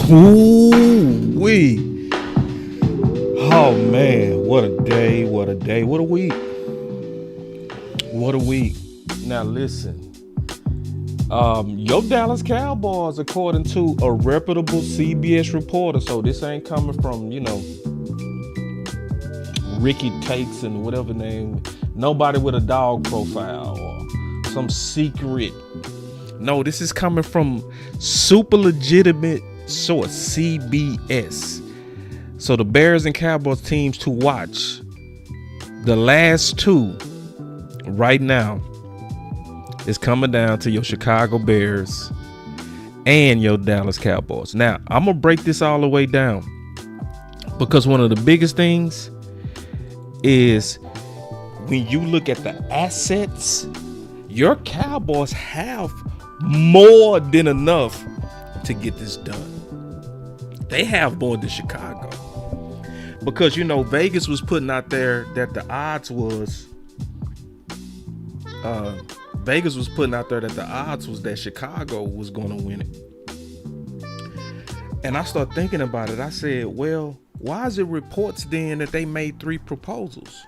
Ooh-wee. Oh man, what a day, what a day, what a week. What a week. Now listen. Your Dallas Cowboys, according to a reputable CBS reporter, so this ain't coming from, Ricky Takes and whatever name, nobody with a dog profile or some secret. No, this is coming from super legitimate source, CBS. So the Bears and Cowboys teams to watch, the last two right now is coming down to your Chicago Bears and your Dallas Cowboys. Now, I'm going to break this all the way down because one of the biggest things is when you look at the assets, your Cowboys have more than enough to get this done. They have more than Chicago. Because, Vegas was putting out there that the odds was that Chicago was going to win it. And I started thinking about it. I said, well, why is it reports then that they made 3 proposals?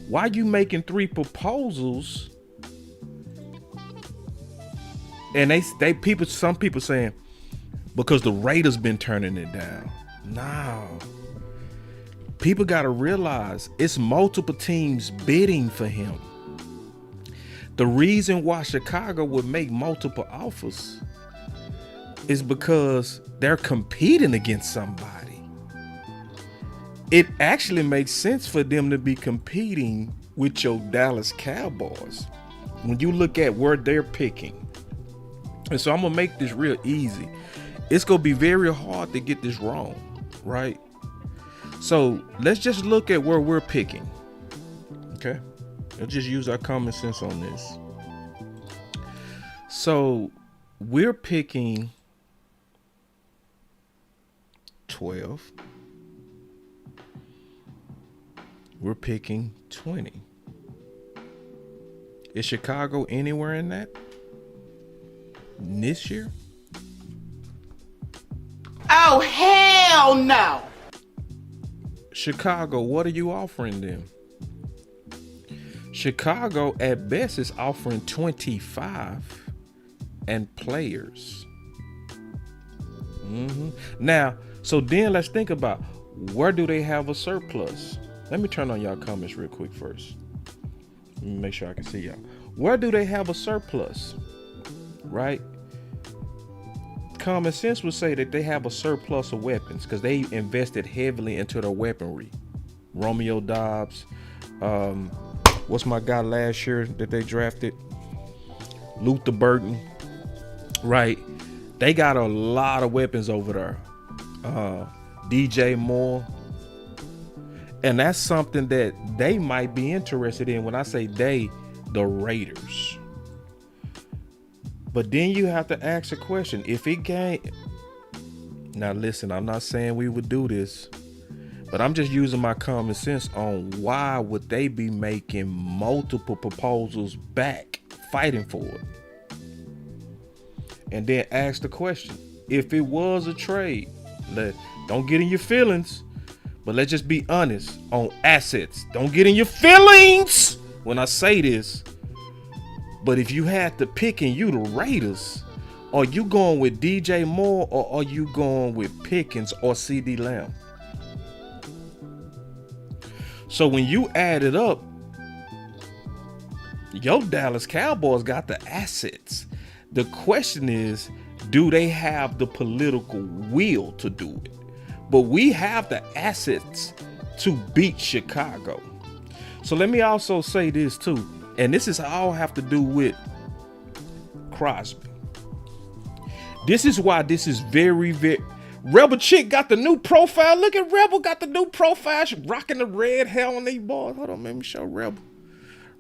Why are you making 3 proposals? And some people saying because the Raiders been turning it down. No. People got to realize it's multiple teams bidding for him. The reason why Chicago would make multiple offers is because they're competing against somebody. It actually makes sense for them to be competing with your Dallas Cowboys when you look at where they're picking. And so I'm going to make this real easy. It's going to be very hard to get this wrong, right? So let's just look at where we're picking. Okay. Let's just use our common sense on this. So we're picking 12. We're picking 20. Is Chicago anywhere in that this year? Oh, hell no. Chicago, what are you offering them? Chicago at best is offering 25 and players. Now, so then let's think about where do they have a surplus? Let me turn on y'all comments real quick first. Let me make sure I can see y'all. Where do they have a surplus? Right? Common sense would say that they have a surplus of weapons because they invested heavily into their weaponry. Romeo Dobbs, what's my guy last year that they drafted? Luther Burton, right? They got a lot of weapons over there. DJ Moore. And that's something that they might be interested in. When I say they, the Raiders. But then you have to ask a question. If it came... Now listen, I'm not saying we would do this. But I'm just using my common sense on why would they be making multiple proposals back, fighting for it. And then ask the question. If it was a trade, don't get in your feelings. But let's just be honest on assets. Don't get in your feelings when I say this. But if you had to pick and you the Raiders, are you going with DJ Moore or are you going with Pickens or CeeDee Lamb? So when you add it up, your Dallas Cowboys got the assets. The question is, do they have the political will to do it? But we have the assets to beat Chicago. So let me also say this too. And this is all have to do with Crosby. This is why this is very, very... Rebel Chick got the new profile. Look at Rebel got the new profile. She rocking the red hair on these boys. Hold on, let me show Rebel.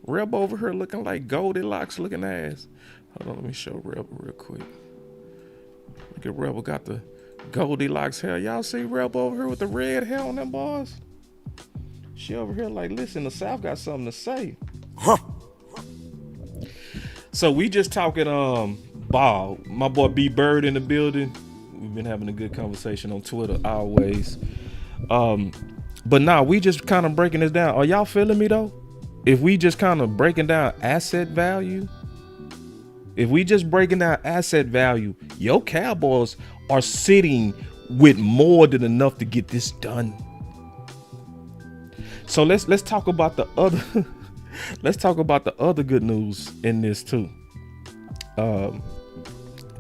Rebel over here looking like Goldilocks looking ass. Hold on, let me show Rebel real quick. Look at Rebel got the Goldilocks hair. Y'all see Rebel over here with the red hair on them boys? She over here like, listen, the South got something to say. Huh. So we just talking ball. My boy B Bird in the building. We've been having a good conversation on Twitter always. But now we just kind of breaking this down. Are y'all feeling me though? If we just kind of breaking down asset value, your Cowboys are sitting with more than enough to get this done. So let's talk about the other let's talk about the other good news in this too.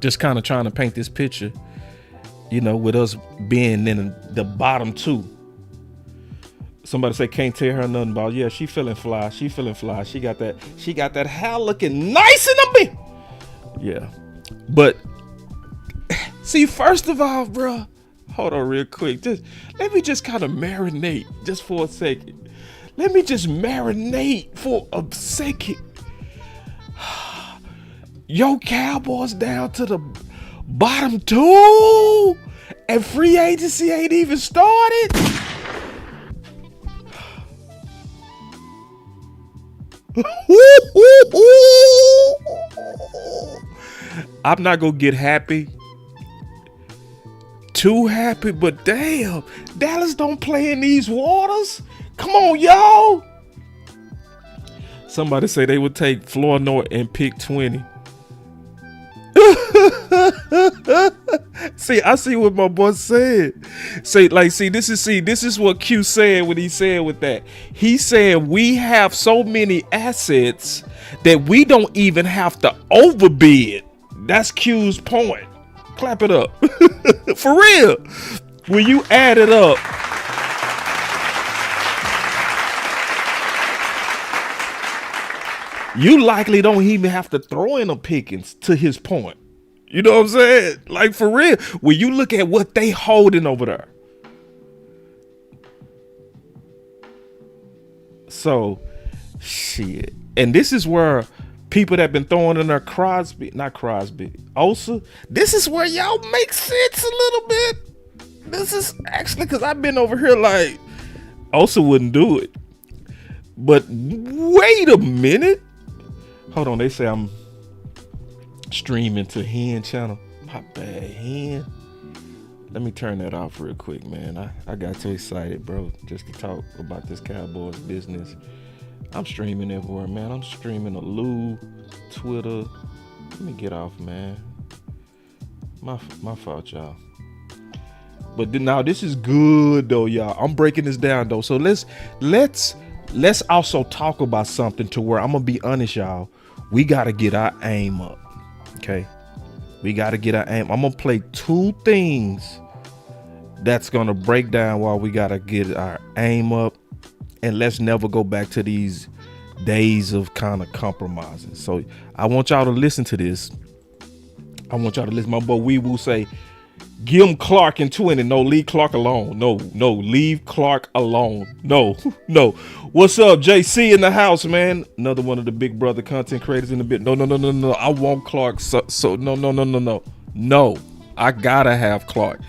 Just kind of trying to paint this picture, with us being in the bottom two. Somebody say can't tell her nothing about. Yeah, she feeling fly. She got that hair looking nice in the bit. Yeah. But see, first of all, bro, hold on real quick. Let me just kind of marinate just for a second. Yo, Cowboys down to the bottom two and free agency ain't even started. I'm not gonna get too happy, but damn, Dallas don't play in these waters. Come on, y'all. Somebody say they would take Flournoy and pick 20. See, I see what my boy said. This is what Q said when he said with that. He said we have so many assets that we don't even have to overbid. That's Q's point. Clap it up. For real. When you add it up, you likely don't even have to throw in a Pickens, to his point. You know what I'm saying? Like, for real. When you look at what they holding over there. So, shit. And this is where people that been throwing in their Osa, this is where y'all make sense a little bit. This is actually because I've been over here like, Osa wouldn't do it. But wait a minute. Hold on, they say I'm streaming to Hen channel. My bad, Hen. Let me turn that off real quick, man. I got too excited, bro, just to talk about this Cowboys business. I'm streaming everywhere, man. I'm streaming to Lou, Twitter. Let me get off, man. My fault, y'all. But now this is good though, y'all. I'm breaking this down though. So let's also talk about something to where I'm gonna be honest, y'all. We gotta get our aim up. Okay. We gotta get our aim. I'm gonna play two things that's gonna break down why we gotta get our aim up. And let's never go back to these days of kind of compromising. So I want y'all to listen to this. My boy Wee Woo say, give him Clark in 20. No, leave Clark alone. No, leave Clark alone. No. What's up, JC in the house, man? Another one of the Big Brother content creators in the bit. No. I want Clark. So no. I gotta have Clark.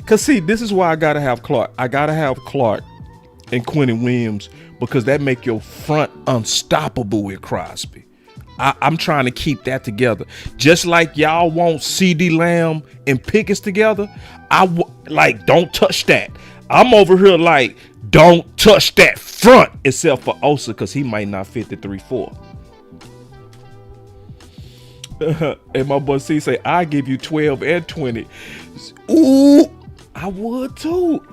Cause see, this is why I gotta have Clark. I gotta have Clark and Quentin Williams because that make your front unstoppable with Crosby. I'm trying to keep that together. Just like y'all want CeeDee Lamb and Pickens together, don't touch that. I'm over here like, don't touch that front except for Osa because he might not fit the 3-4. And my boy C say, I give you 12 and 20. Ooh, I would too.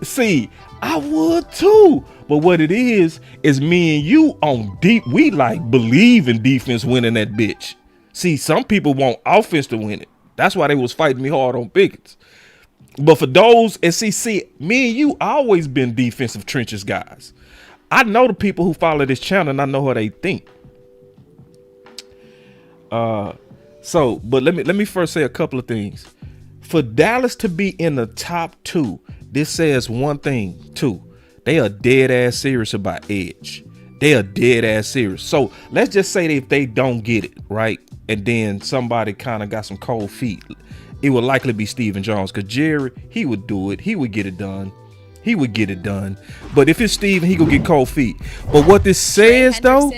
See, I would too. But what it is me and you on deep. We like believe in defense winning that bitch. See, some people want offense to win it. That's why they was fighting me hard on Pickens. But for those, and see, me and you always been defensive trenches guys. I know the people who follow this channel and I know how they think. But let me first say a couple of things. For Dallas to be in the top two, this says one thing too. They are dead ass serious about edge. They are dead ass serious. So let's just say that if they don't get it right, and then somebody kind of got some cold feet, it would likely be Stephen Jones, because Jerry, he would do it. He would get it done. But if it's Steven, he gonna get cold feet. But what this says though,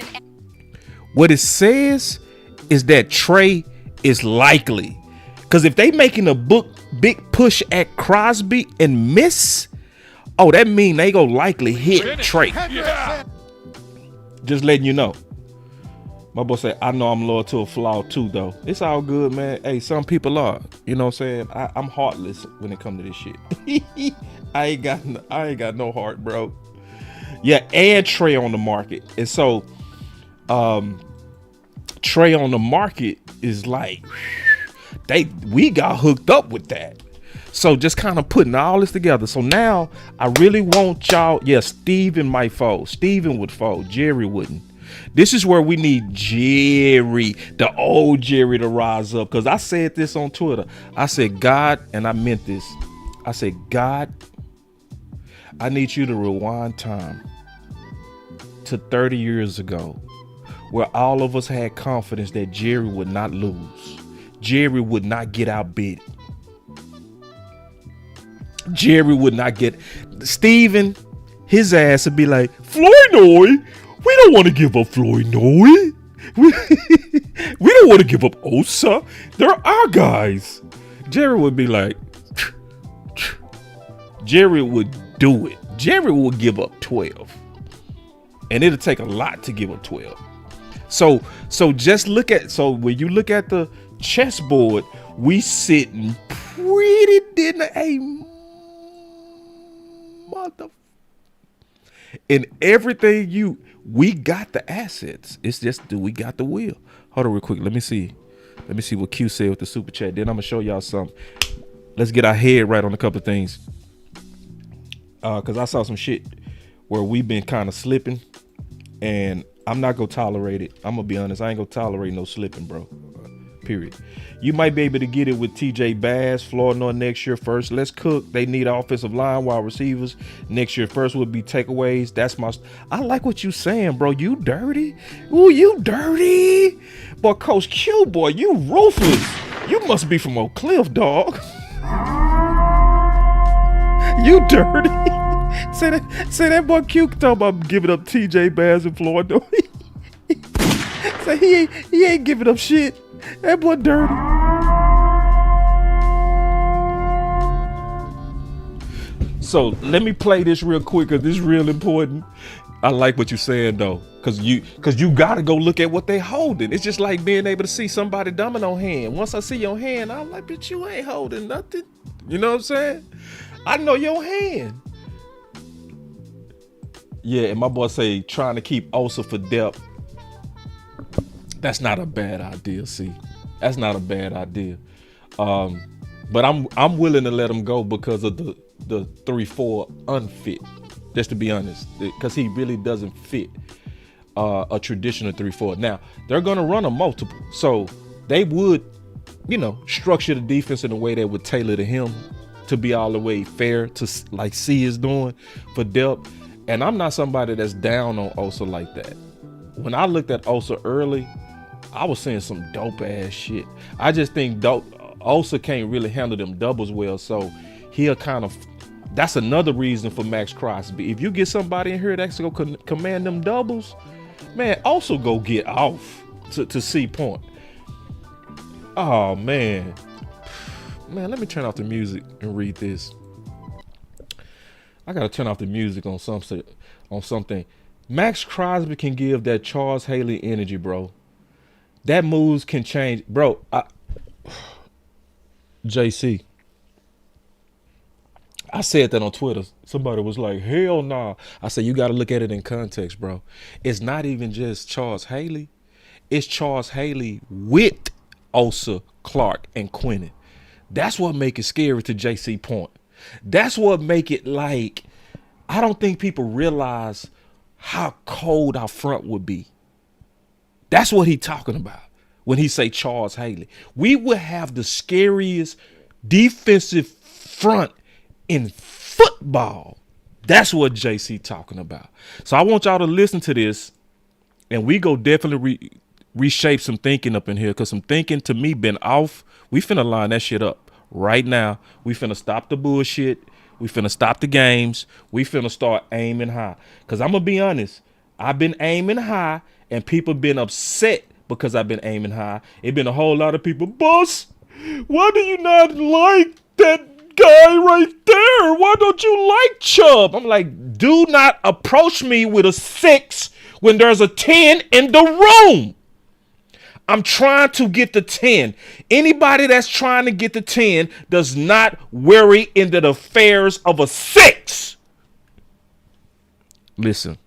what it says is that Trey is likely. Because if they making a book big push at Crosby and miss, oh, that mean they gonna likely hit Trey. Yeah. Just letting you know. My boy said, I know I'm loyal to a flaw too, though. It's all good, man. Hey, some people are. You know what I'm saying? I'm heartless when it comes to this shit. I ain't got no heart, bro. Yeah, and Trey on the market. And so Trey on the market is like, we got hooked up with that. So just kind of putting all this together. So now I really want y'all. Yeah, Steven might fold. Steven would fold. Jerry wouldn't. This is where we need Jerry, the old Jerry, to rise up. Because I said this on Twitter. I said, God, and I meant this. I said, God, I need you to rewind time to 30 years ago, where all of us had confidence that Jerry would not lose. Jerry would not get outbid. Jerry would not get Steven, his ass would be like, Flournoy, we don't want to give up Flournoy. We don't want to give up Osa. They're our guys. Jerry would be like, Jerry would do it. Jerry would give up 12. And it'll take a lot to give up 12. So just look at, so when you look at the chessboard, we sitting pretty dinner mother. In everything we got the assets. It's just, do we got the wheel? Hold on real quick. Let me see what Q said with the super chat. Then I'm gonna show y'all something. Let's get our head right on a couple of things. Cause I saw some shit where we've been kind of slipping, and I'm not gonna tolerate it. I'm gonna be honest. I ain't gonna tolerate no slipping, bro. Period. You might be able to get it with TJ Bass, Flournoy next year first. Let's cook. They need offensive line, wide receivers. Next year first would be takeaways. That's I like what you saying, bro. You dirty. Ooh, you dirty. Boy, Coach Q, boy, you ruthless. You must be from Oak Cliff, dog. You dirty. Say that boy Q talking about giving up TJ Bass and Flournoy. Say he ain't giving up shit. That boy dirty. So let me play this real quick, because this is real important. I like what you're saying though, because you gotta go look at what they holding. It's just like being able to see somebody domino hand. Once I see your hand, I'm like, bitch, you ain't holding nothing. You know what I'm saying? I know your hand. Yeah, and my boy say trying to keep Osa for depth. That's not a bad idea, see. That's not a bad idea. But I'm willing to let him go because of the 3-4 unfit. Just to be honest, because he really doesn't fit a traditional 3-4. Now, they're gonna run a multiple. So they would, structure the defense in a way that would tailor to him to be all the way fair to like C is doing for depth. And I'm not somebody that's down on Osa like that. When I looked at Osa early, I was seeing some dope ass shit. I just think Osa can't really handle them doubles well, so he'll kind of. That's another reason for Maxx Crosby. If you get somebody in here that's gonna command them doubles, man, also go get off to C point. Oh man, let me turn off the music and read this. I gotta turn off the music on something. Maxx Crosby can give that Charles Haley energy, bro. That moves can change, bro. JC, I said that on Twitter. Somebody was like, hell nah. I said, you got to look at it in context, bro. It's not even just Charles Haley. It's Charles Haley with Osa, Clark, and Quinnen. That's what make it scary to JC point. That's what make it like, I don't think people realize how cold our front would be. That's what he talking about when he say Charles Haley. We would have the scariest defensive front in football. That's what JC talking about. So I want y'all to listen to this, and we go definitely reshape some thinking up in here, because some thinking to me been off. We finna line that shit up right now. We finna stop the bullshit. We finna stop the games. We finna start aiming high. Because I'm going to be honest, I've been aiming high, and people been upset because I've been aiming high. It been a whole lot of people, boss, why do you not like that guy right there. Why don't you like Chubb? I'm like, do not approach me with a 6 when there's a 10 in the room. I'm trying to get the 10. Anybody that's trying to get the 10 does not worry into the affairs of a 6. Listen.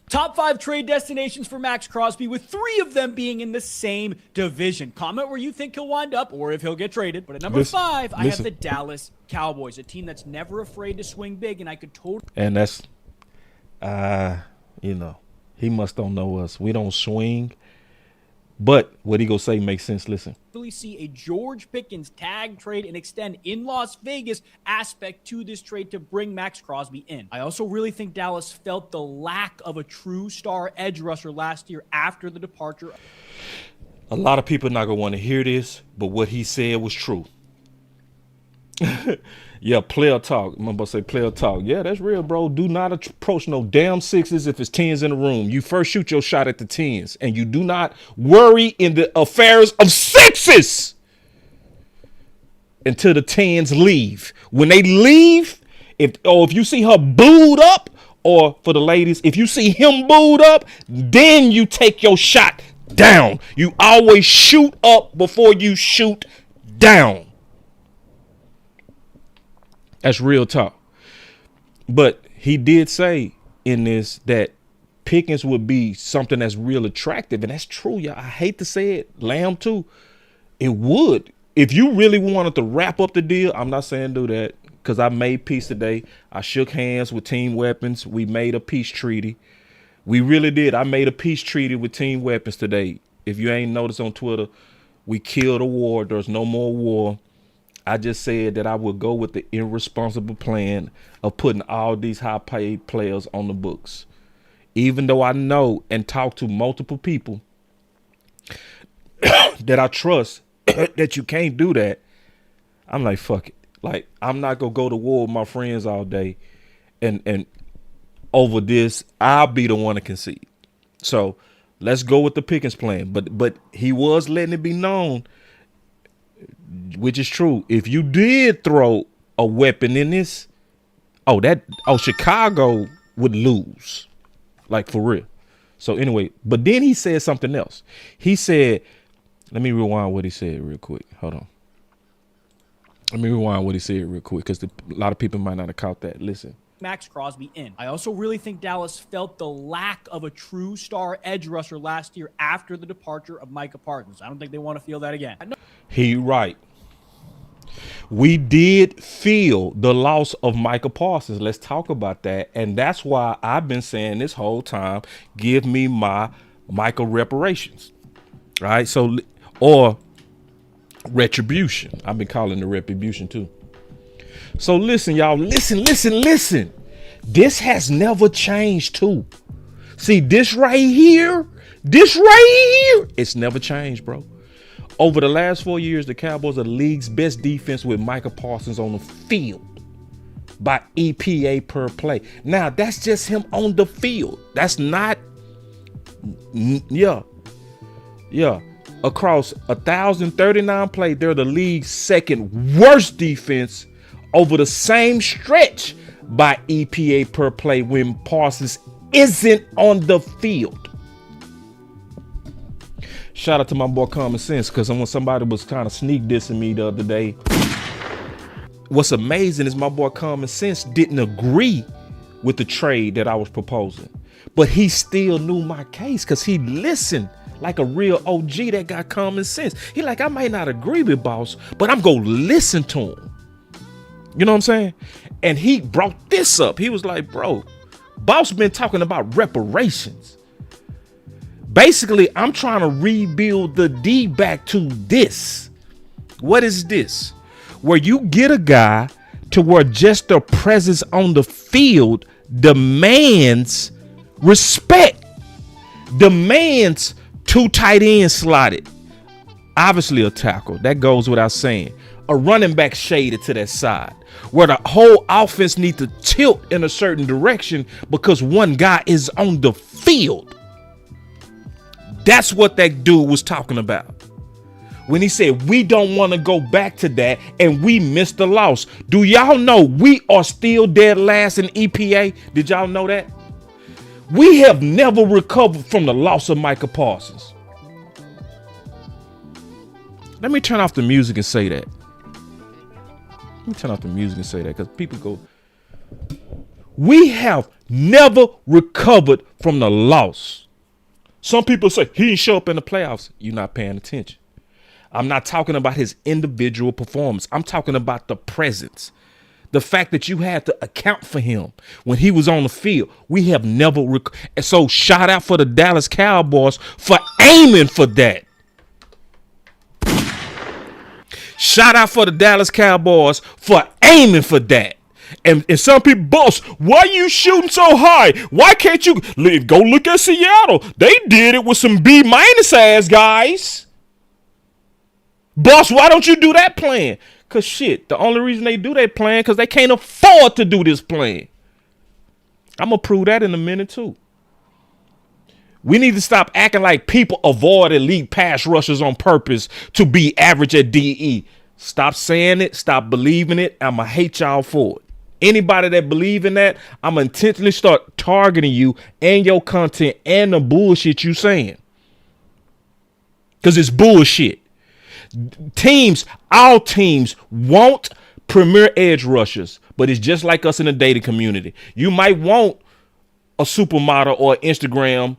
Top 5 trade destinations for Maxx Crosby, with 3 of them being in the same division. Comment where you think he'll wind up or if he'll get traded. But at number 5, I have the Dallas Cowboys, a team that's never afraid to swing big, and I could totally... And that's, he must don't know us. We don't swing. But what he gonna say makes sense. Listen. Really see a George Pickens tag trade and extend in Las Vegas aspect to this trade to bring Maxx Crosby in. I also really think Dallas felt the lack of a true star edge rusher last year after the departure. A lot of people are not gonna want to hear this, but what he said was true. Yeah, player talk. I'm about to say player talk. Yeah, that's real, bro. Do not approach no damn 6s if it's 10s in the room. You first shoot your shot at the 10s, and you do not worry in the affairs of 6s until the 10s leave. When they leave, if you see her booed up, or for the ladies, if you see him booed up, then you take your shot down. You always shoot up before you shoot down. That's real talk. But he did say in this that Pickens would be something that's real attractive. And that's true, y'all. I hate to say it. Lamb too. It would. If you really wanted to wrap up the deal, I'm not saying do that, because I made peace today. I shook hands with Team Weapons. We made a peace treaty. We really did. I made a peace treaty with Team Weapons today. If you ain't noticed on Twitter, we killed a war. There's no more war. I just said that I would go with the irresponsible plan of putting all these high-paid players on the books. Even though I know and talk to multiple people that I trust that you can't do that, I'm like, fuck it. Like, I'm not going to go to war with my friends all day and over this. I'll be the one to concede. So let's go with the Pickens plan. But he was letting it be known, which is true. If you did throw a weapon in this, Chicago would lose, like for real. So anyway, but then he said something else. He said, let me rewind what he said real quick. Hold on. Let me rewind what he said real quick, because a lot of people might not have caught that. Listen. Maxx Crosby in. I also really think Dallas felt the lack of a true star edge rusher last year after the departure of Micah Parsons. I don't think they want to feel that again. He right. We did feel the loss of Micah Parsons. Let's talk about that. And that's why I've been saying this whole time, give me my Micah reparations. Right? So, or retribution. I've been calling it retribution too. So listen, y'all, listen. This has never changed too. See, this right here, it's never changed, bro. Over the last 4 years, the Cowboys are the league's best defense with Micah Parsons on the field by EPA per play. Now, that's just him on the field. That's not, Across 1,039 plays, they're the league's second worst defense over the same stretch by EPA per play when Parsons isn't on the field. Shout out to my boy Common Sense, because when somebody was kind of sneak dissing me the other day, what's amazing is my boy Common Sense didn't agree with the trade that I was proposing, but he still knew my case because he listened like a real OG that got common sense. He like, I might not agree with boss, but I'm gonna listen to him. You know what I'm saying? And he brought this up. He was like, bro, boss been talking about reparations. Basically, I'm trying to rebuild the D back to this. What is this? Where you get a guy to where just the presence on the field demands respect, demands two tight ends slotted, obviously a tackle, that goes without saying, a running back shaded to that side, where the whole offense needs to tilt in a certain direction because one guy is on the field. That's what that dude was talking about. when he said we don't want to go back to that and we missed the loss. Do y'all know we are still dead last in EPA? Did y'all know that? We have never recovered from the loss of Micah Parsons. Let me turn off the music and say that. Let me turn off the music and say that, because people go, we have never recovered from the loss. Some people say he didn't show up in the playoffs. You're not paying attention. I'm not talking about his individual performance. I'm talking about the presence. The fact that you had to account for him when he was on the field. We have never. And so shout out for the Dallas Cowboys for aiming for that. Shout out for the Dallas Cowboys for aiming for that. And some people, boss, why you shooting so high? Why can't you go look at Seattle? They did it with some B- ass guys. Boss, why don't you do that plan? Because shit, the only reason they do that plan because they can't afford to do this plan. I'm going to prove that in a minute too. We need to stop acting like people avoid elite pass rushers on purpose to be average at DE. Stop saying it. Stop believing it. I'm going to hate y'all for it. Anybody that believe in that, I'm going to intentionally start targeting you and your content and the bullshit you saying. Because it's bullshit. All teams want premier edge rushers, but it's just like us in the dating community. You might want a supermodel or Instagram,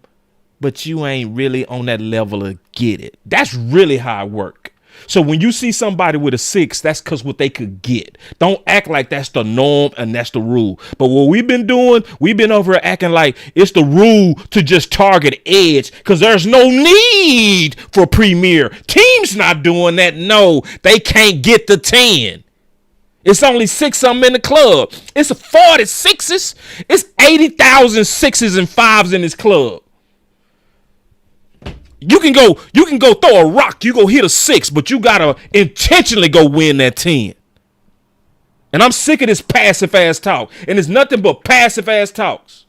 but you ain't really on that level to get it. That's really how it works. So when you see somebody with a 6, that's because what they could get. Don't act like that's the norm and that's the rule. But what we've been doing, we've been over here acting like it's the rule to just target edge because there's no need for premier. Teams not doing that. No, they can't get the 10. It's only 6 of them in the club. It's 46s. It's 80,000 6s and 5s in this club. You can go throw a rock, you go hit a 6, but you gotta intentionally go win that 10. And I'm sick of this passive ass talk. And it's nothing but passive ass talks.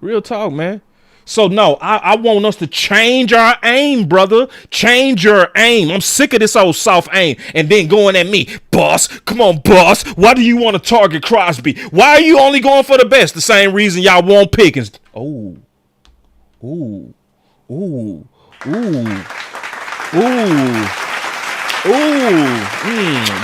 Real talk, man. So no, I want us to change our aim, brother. Change your aim. I'm sick of this old soft aim and then going at me. Boss, come on, boss. Why do you want to target Crosby? Why are you only going for the best? The same reason y'all want Pickens. Oh. Ooh, ooh, ooh, ooh, ooh.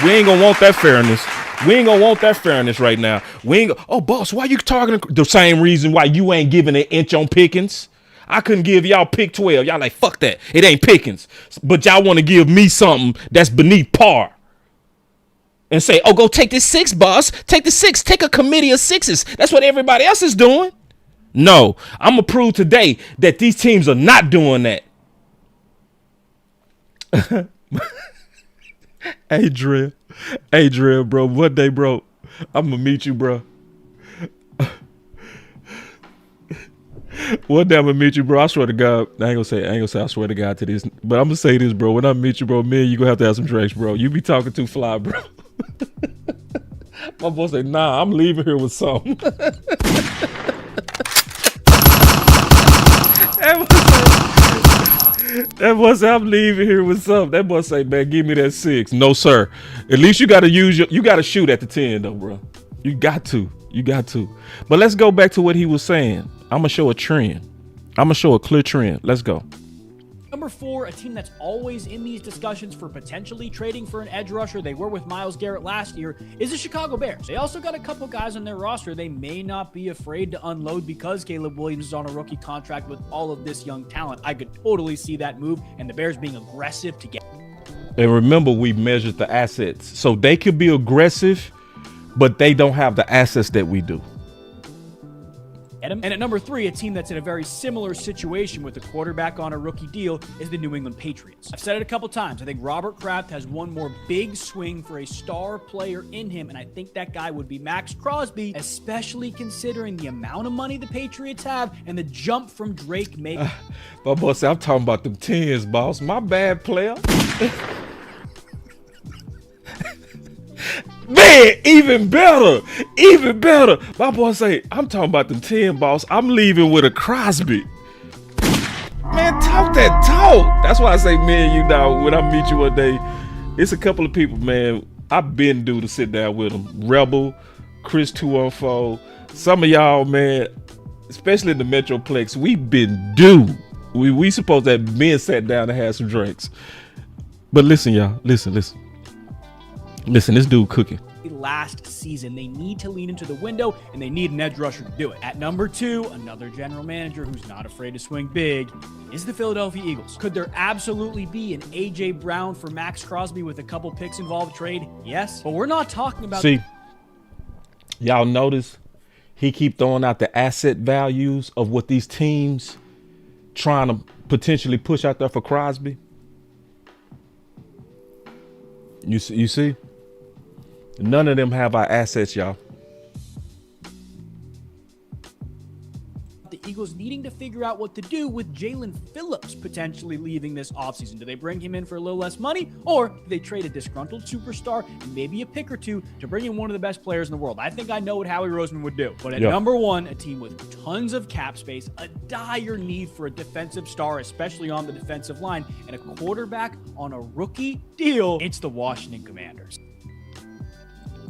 We ain't gonna want that fairness. We ain't gonna want that fairness right now. We ain't oh, boss, why you targeting the same reason why you ain't giving an inch on Pickens? I couldn't give y'all pick 12. Y'all like, fuck that. It ain't Pickens. But y'all want to give me something that's beneath par. And say, oh, go take this 6, boss. Take the 6. Take a committee of 6s. That's what everybody else is doing. No, I'm going to prove today that these teams are not doing that. Hey, Drill, bro. One day, bro, I'm going to meet you, bro. One day I'm going to meet you, bro. I swear to God. I ain't gonna say I swear to God to this, but I'm going to say this, bro. When I meet you, bro, me and you going to have some drinks, bro. You be talking too fly, bro. My boy say, nah, I'm leaving here with something. That boy say, I'm leaving here with something. That boy say, man, give me that 6. No, sir. At least you got to you got to shoot at the 10, though, bro. You got to. But let's go back to what he was saying. I'm going to show a trend. I'm going to show a clear trend. Let's go. Number 4, a team that's always in these discussions for potentially trading for an edge rusher, they were with Myles Garrett last year, is the Chicago Bears. They also got a couple guys on their roster they may not be afraid to unload because Caleb Williams is on a rookie contract with all of this young talent. I could totally see that move and the Bears being aggressive to get. And remember, we measured the assets. So they could be aggressive, but they don't have the assets that we do. And at number 3, a team that's in a very similar situation with a quarterback on a rookie deal is the New England Patriots. I've said it a couple times. I think Robert Kraft has one more big swing for a star player in him, and I think that guy would be Maxx Crosby, especially considering the amount of money the Patriots have and the jump from Drake May. My boss said, I'm talking about them 10s, boss. My bad, player. Man, even better. My boy say, I'm talking about them 10, boss. I'm leaving with a Crosby. Man, man, talk that talk. That's why I say, man, you know, when I meet you one day, it's a couple of people, man, I've been due to sit down with them. Rebel, Chris 214, some of y'all, man, especially in the Metroplex, we've been due. We supposed to have been sat down and had some drinks. But listen, y'all, listen, this dude cooking. Last season, they need to lean into the window, and they need an edge rusher to do it. At number 2, another general manager who's not afraid to swing big is the Philadelphia Eagles. Could there absolutely be an A.J. Brown for Maxx Crosby with a couple picks involved trade? Yes, but we're not talking about... See, y'all notice he keep throwing out the asset values of what these teams trying to potentially push out there for Crosby. You see? None of them have our assets, y'all. The Eagles needing to figure out what to do with Jalen Phillips potentially leaving this offseason. Do they bring him in for a little less money, or do they trade a disgruntled superstar and maybe a pick or two to bring in one of the best players in the world? I think I know what Howie Roseman would do. But at number 1, a team with tons of cap space, a dire need for a defensive star, especially on the defensive line, and a quarterback on a rookie deal, it's the Washington Commanders.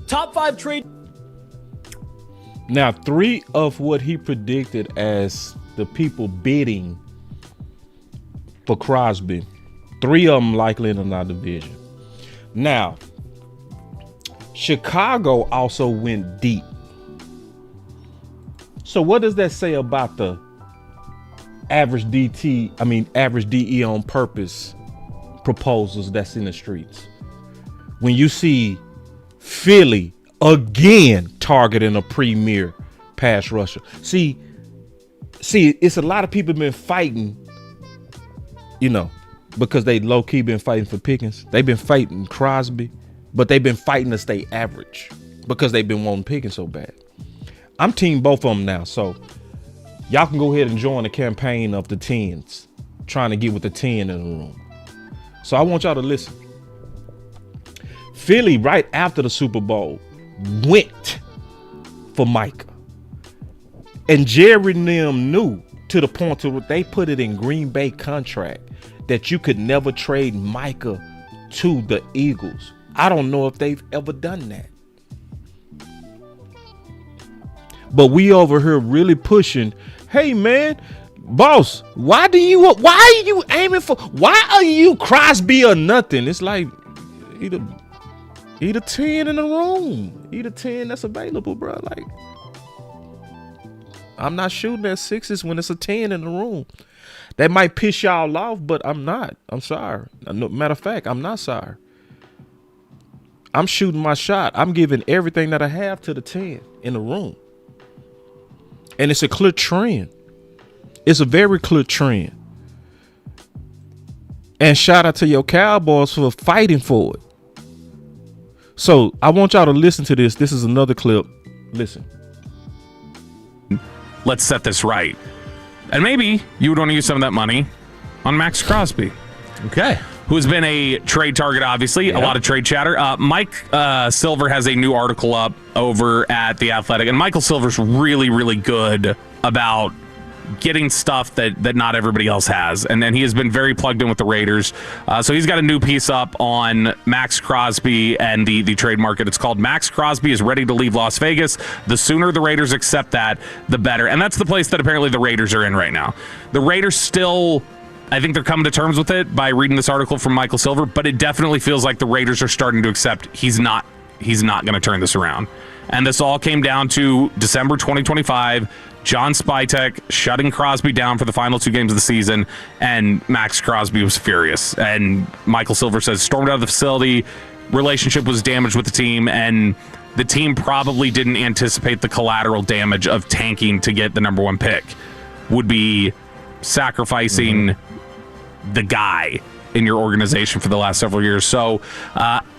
Top 5 trade. Now, 3 of what he predicted as the people bidding for Crosby, 3 of them likely in our division. Now, Chicago also went deep. So what does that say about the average DE on purpose proposals that's in the streets? When you see Philly again targeting a premier pass rusher. See, it's a lot of people been fighting, because they low key been fighting for Pickens. They've been fighting Crosby, but they've been fighting to stay average because they've been wanting Pickens so bad. I'm team both of them now, so y'all can go ahead and join the campaign of the 10s, trying to get with the 10 in the room. So I want y'all to listen. Philly, right after the Super Bowl, went for Micah. And Jerry and them knew to the point to they put it in Green Bay contract that you could never trade Micah to the Eagles. I don't know if they've ever done that. But we over here really pushing, hey man, boss, why are you aiming for, why are you Crosby or nothing? It's like either 10 in the room, either 10 that's available, bro. Like, I'm not shooting at 6s when it's a 10 in the room. That might piss y'all off, but I'm not. I'm sorry. Matter of fact, I'm not sorry. I'm shooting my shot. I'm giving everything that I have to the 10 in the room. And it's a clear trend. It's a very clear trend. And shout out to your Cowboys for fighting for it. So I want y'all to listen to this. This is another clip. Listen. Let's set this right. And maybe you would want to use some of that money on Maxx Crosby. Okay. Who has been a trade target, obviously. Yeah. A lot of trade chatter. Mike Silver has a new article up over at The Athletic. And Michael Silver's really, really good about getting stuff that not everybody else has. And then he has been very plugged in with the Raiders. So he's got a new piece up on Maxx Crosby and the trade market. It's called Maxx Crosby is Ready to Leave Las Vegas. The sooner the Raiders accept that, the better. And that's the place that apparently the Raiders are in right now. The Raiders still, I think they're coming to terms with it by reading this article from Michael Silver, but it definitely feels like the Raiders are starting to accept he's not going to turn this around. And this all came down to December 2025, John Spytek shutting Crosby down for the final 2 games of the season, and Maxx Crosby was furious. And Michael Silver says stormed out of the facility, relationship was damaged with the team, and the team probably didn't anticipate the collateral damage of tanking to get the number 1 pick would be sacrificing the guy in your organization for the last several years. So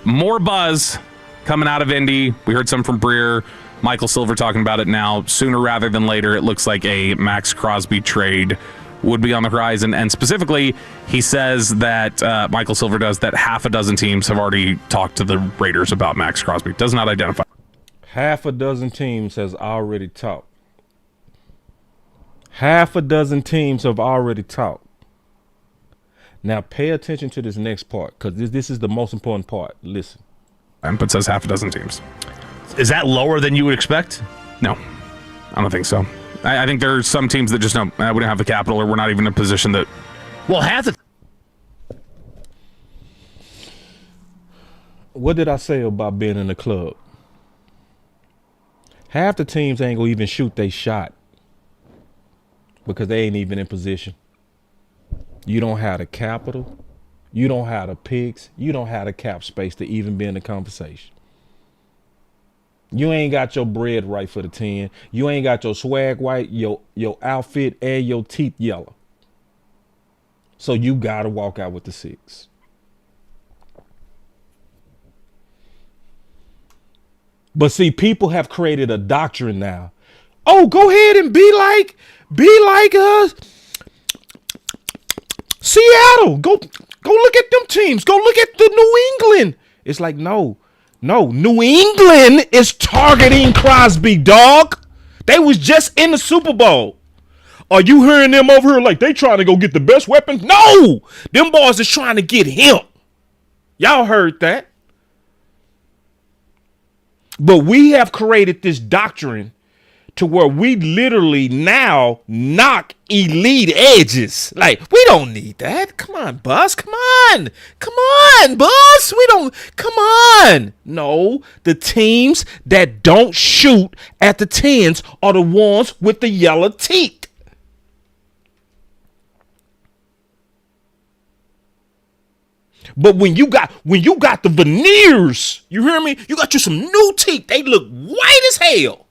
more buzz coming out of Indy. We heard some from Breer. Michael Silver talking about it now. Sooner rather than later, it looks like a Maxx Crosby trade would be on the horizon. And specifically, he says that Michael Silver does that half a dozen teams have already talked to the Raiders about Maxx Crosby. Does not identify. Half a dozen teams has already talked. Half a dozen teams have already talked. Now pay attention to this next part, because this is the most important part. Listen. But says half a dozen teams. Is that lower than you would expect? No, I don't think so. I think there's some teams that just don't. We don't have the capital, or we're not even in a position that. Well, half the. What did I say about being in the club? Half the teams ain't gonna even shoot they shot because they ain't even in position. You don't have the capital. You don't have the picks. You don't have the cap space to even be in the conversation. You ain't got your bread right for the 10. You ain't got your swag white, your outfit, and your teeth yellow. So you gotta walk out with the 6. But see, people have created a doctrine now. Oh, go ahead and be like us. Seattle. Go look at them teams. Go look at the New England. It's like, no. New England is targeting Crosby, dog. They was just in the Super Bowl. Are you hearing them over here like they trying to go get the best weapons? No, them boys is trying to get him. Y'all heard that. But we have created this doctrine to where we literally now knock elite edges. Like, we don't need that. Come on, Bus. Come on, Bus. Come on. No, the teams that don't shoot at the 10s are the ones with the yellow teeth. But when you got the veneers, you hear me? You got you some new teeth. They look white as hell.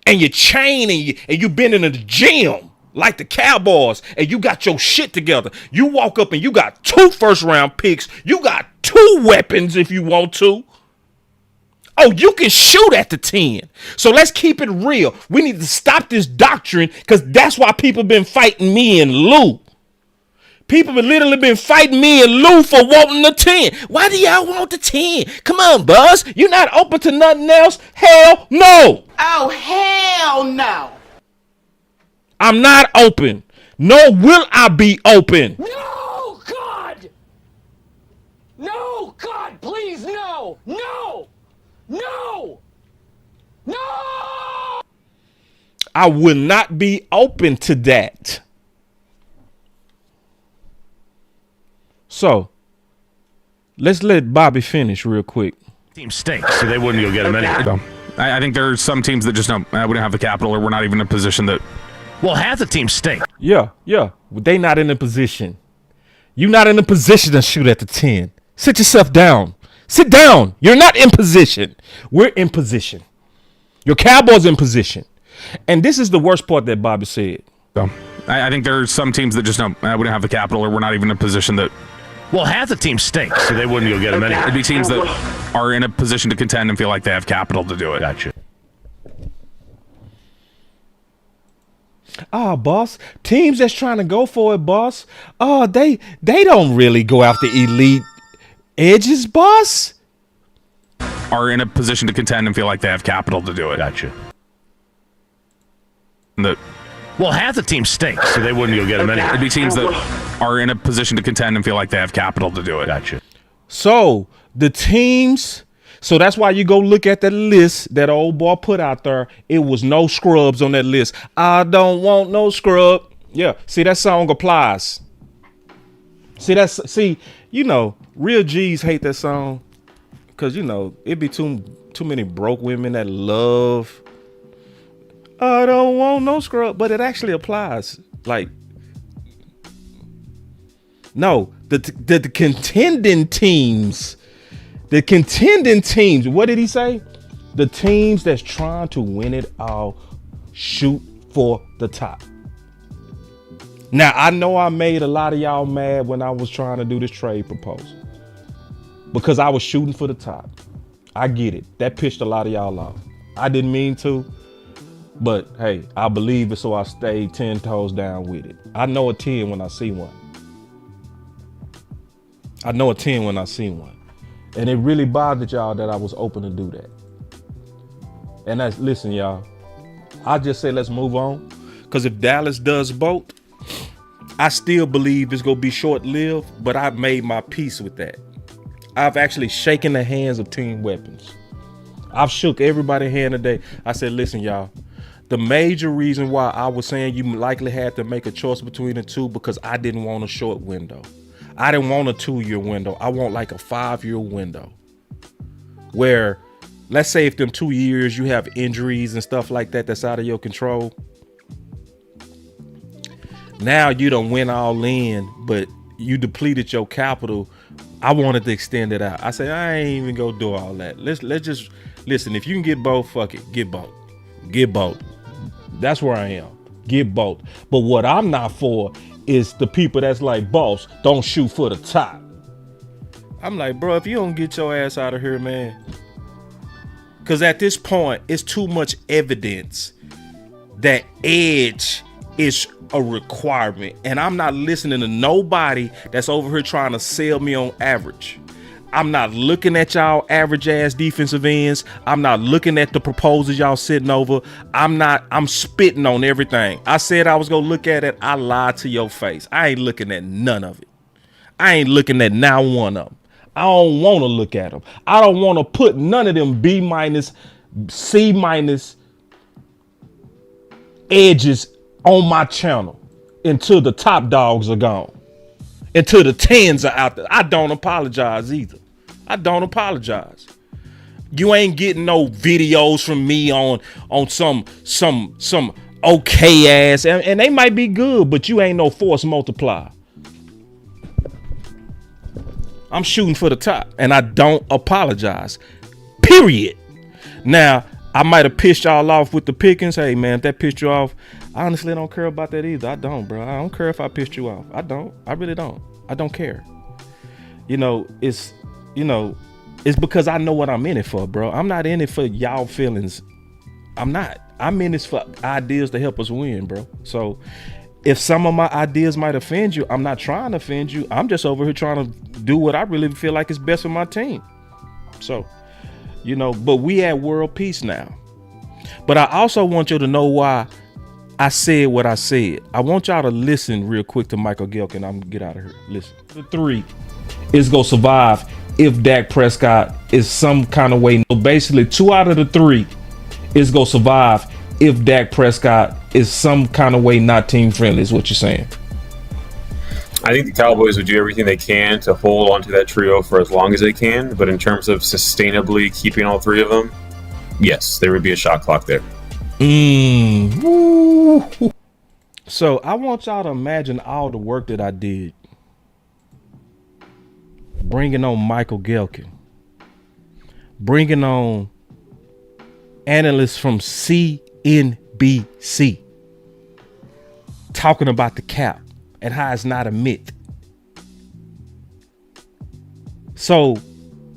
And your chain and you been in the gym like the Cowboys and you got your shit together. You walk up and you got 2 first-round picks. You got 2 weapons if you want to. Oh, you can shoot at the 10. So let's keep it real. We need to stop this doctrine because that's why people been fighting me and Lou. People have literally been fighting me and Lou for wanting the 10. Why do y'all want the 10? Come on, Buzz. You're not open to nothing else? Hell no. Oh, hell no. I'm not open. Nor will I be open. No, God! No, God, please, no! No! No! No! I will not be open to that. So, let's let Bobby finish real quick. Team stinks, so they wouldn't go get him anyway. So, I think there's some teams that just don't. We don't have the capital, or we're not even in a position that. Well, half the team stink. Yeah. They not in a position. You not in a position to shoot at the 10. Sit yourself down. Sit down. You're not in position. We're in position. Your Cowboys in position. And this is the worst part that Bobby said. So, I think there's some teams that just don't. We don't have the capital, or we're not even in a position that. Well, half the team stinks, so they wouldn't go get him anyway. It'd be teams that are in a position to contend and feel like they have capital to do it. Gotcha. Boss, teams that's trying to go for it, boss. They don't really go after elite edges, boss. Are in a position to contend and feel like they have capital to do it. Gotcha. That. Well, half the team stinks, so they wouldn't go get him anyway. It'd be teams that are in a position to contend and feel like they have capital to do it. Gotcha. So the teams, so that's why you go look at the list that old boy put out there. It was no scrubs on that list. I don't want no scrub. Yeah, see, that song applies. See, real G's hate that song because it'd be too many broke women that love. I don't want no scrub, but it actually applies. Like, no, the contending teams, what did he say? The teams that's trying to win it all shoot for the top. Now, I know I made a lot of y'all mad when I was trying to do this trade proposal because I was shooting for the top. I get it. That pissed a lot of y'all off. I didn't mean to. But, hey, I believe it, so I stayed 10 toes down with it. I know a 10 when I see one. And it really bothered y'all that I was open to do that. And listen, y'all, I just say let's move on. Because if Dallas does both, I still believe it's going to be short-lived, but I've made my peace with that. I've actually shaken the hands of team weapons. I've shook everybody's hand today. I said, listen, y'all, the major reason why I was saying you likely had to make a choice between the two because I didn't want a short window. I didn't want a 2-year window. I want like a 5-year window where, let's say if them 2 years you have injuries and stuff like that that's out of your control. Now you don't win all in, but you depleted your capital. I wanted to extend it out. I said, I ain't even gonna do all that. Let's just listen. If you can get both, fuck it. Get both. Get both. That's where I am. Get both. But what I'm not for is the people that's like, boss, don't shoot for the top. I'm like, bro, if you don't get your ass out of here, man. Because at this point, it's too much evidence that edge is a requirement. And I'm not listening to nobody that's over here trying to sell me on average. I'm not looking at y'all average ass defensive ends. I'm not looking at the proposals y'all sitting over. I'm spitting on everything. I said I was gonna look at it. I lied to your face. I ain't looking at none of it. I ain't looking at now one of them. I don't want to look at them. I don't want to put none of them B-, C- edges on my channel until the top dogs are gone. Until the 10s are out there. I don't apologize either. I don't apologize. You ain't getting no videos from me on some okay ass, and they might be good, but you ain't no force multiplier. I'm shooting for the top, and I don't apologize. Period. Now, I might have pissed y'all off with the pickings. Hey, man, if that pissed you off, I honestly don't care about that either. I don't, bro. I don't care if I pissed you off. I don't. I really don't. I don't care. It's because I know what I'm in it for, bro. I'm not in it for y'all feelings. I'm not. I'm in this for ideas to help us win, bro. So if some of my ideas might offend you, I'm not trying to offend you. I'm just over here trying to do what I really feel like is best for my team. So, but we at world peace now. But I also want you to know why I said what I said. I want y'all to listen real quick to Michael Gelkin. I'm gonna get out of here. Listen. The 3 is gonna survive if Dak Prescott is some kind of way. Basically, 2 out of the 3 is gonna survive if Dak Prescott is some kind of way not team friendly, is what you're saying. I think the Cowboys would do everything they can to hold onto that trio for as long as they can. But in terms of sustainably keeping all 3 of them, yes, there would be a shot clock there. So I want y'all to imagine all the work that I did bringing on Michael Gelkin, bringing on analysts from CNBC, talking about the cap and how it's not a myth. So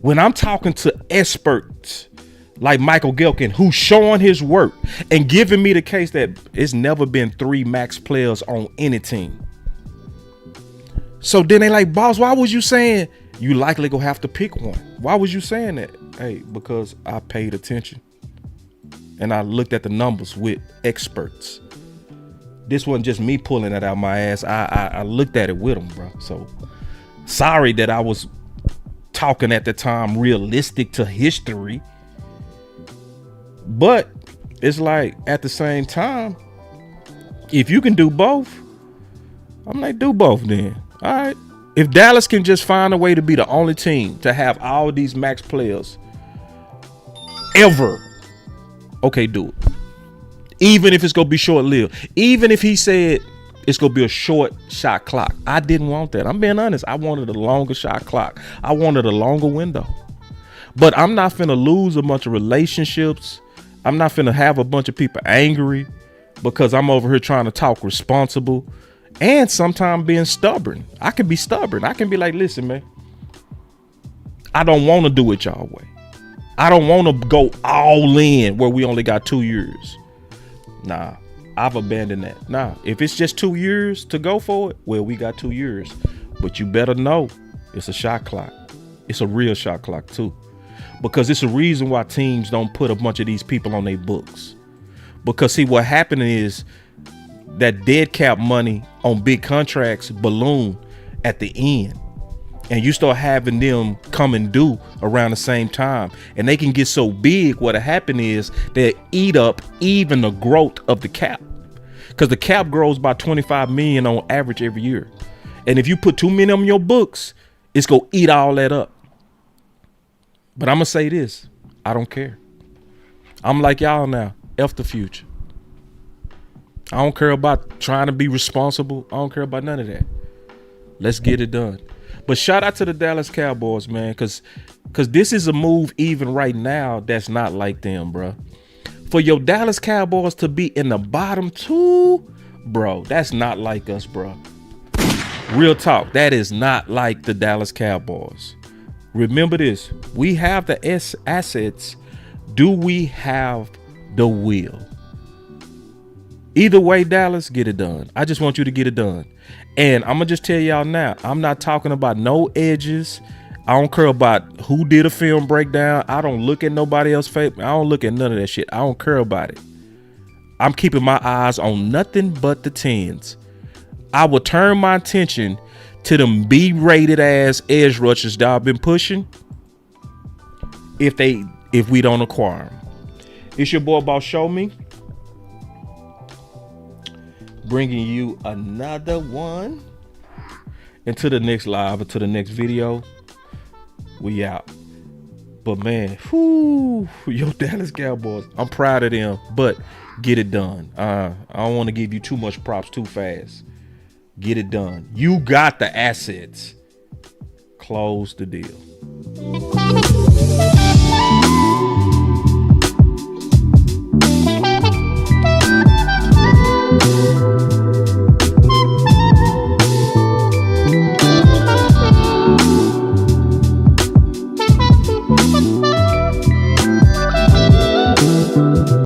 when I'm talking to experts like Michael Gelkin, who's showing his work and giving me the case that it's never been 3 max players on any team. So then they like, boss, why was you saying you likely gonna have to pick one? Why was you saying that? Hey, because I paid attention and I looked at the numbers with experts. This wasn't just me pulling it out my ass. I looked at it with them, bro. So sorry that I was talking at the time realistic to history. But it's like at the same time, if you can do both, I'm like, do both then. All right. If Dallas can just find a way to be the only team to have all these max players ever, okay, do it. Even if it's going to be short-lived. Even if he said it's going to be a short shot clock. I didn't want that. I'm being honest. I wanted a longer shot clock. I wanted a longer window. But I'm not finna lose a bunch of relationships. I'm not finna have a bunch of people angry because I'm over here trying to talk responsible and sometimes being stubborn. I can be stubborn. I can be like, listen, man, I don't want to do it y'all way. I don't want to go all in where we only got 2 years. Nah, I've abandoned that. Nah, if it's just 2 years to go for it, well, we got 2 years. But you better know it's a shot clock. It's a real shot clock too. Because it's a reason why teams don't put a bunch of these people on their books. Because see, what happened is that dead cap money on big contracts balloon at the end, and you start having them come and due around the same time, and they can get so big, what'll happen is they eat up even the growth of the cap, because the cap grows by 25 million on average every year. And if you put too many on your books, it's gonna eat all that up. But I'm gonna say this, I don't care. I'm like y'all now, F the future. I don't care about trying to be responsible. I don't care about none of that. Let's get it done. But shout out to the Dallas Cowboys, man, because this is a move even right now that's not like them, bro. For your Dallas Cowboys to be in the bottom two, bro, that's not like us, bro. Real talk, that is not like the Dallas Cowboys. Remember this, we have the assets. Do we have the will? Either way, Dallas, get it done. I just want you to get it done. And I'm going to just tell y'all now, I'm not talking about no edges. I don't care about who did a film breakdown. I don't look at nobody else's face. I don't look at none of that shit. I don't care about it. I'm keeping my eyes on nothing but the 10s. I will turn my attention to them B-rated ass edge rushers that I've been pushing if we don't acquire them. It's your boy Boss Show Me, bringing you another one. Until the next live, until the next video, we out. But man, yo, Dallas Cowboys, I'm proud of them, but get it done. I don't want to give you too much props too fast. Get it done. You got the assets. Close the deal.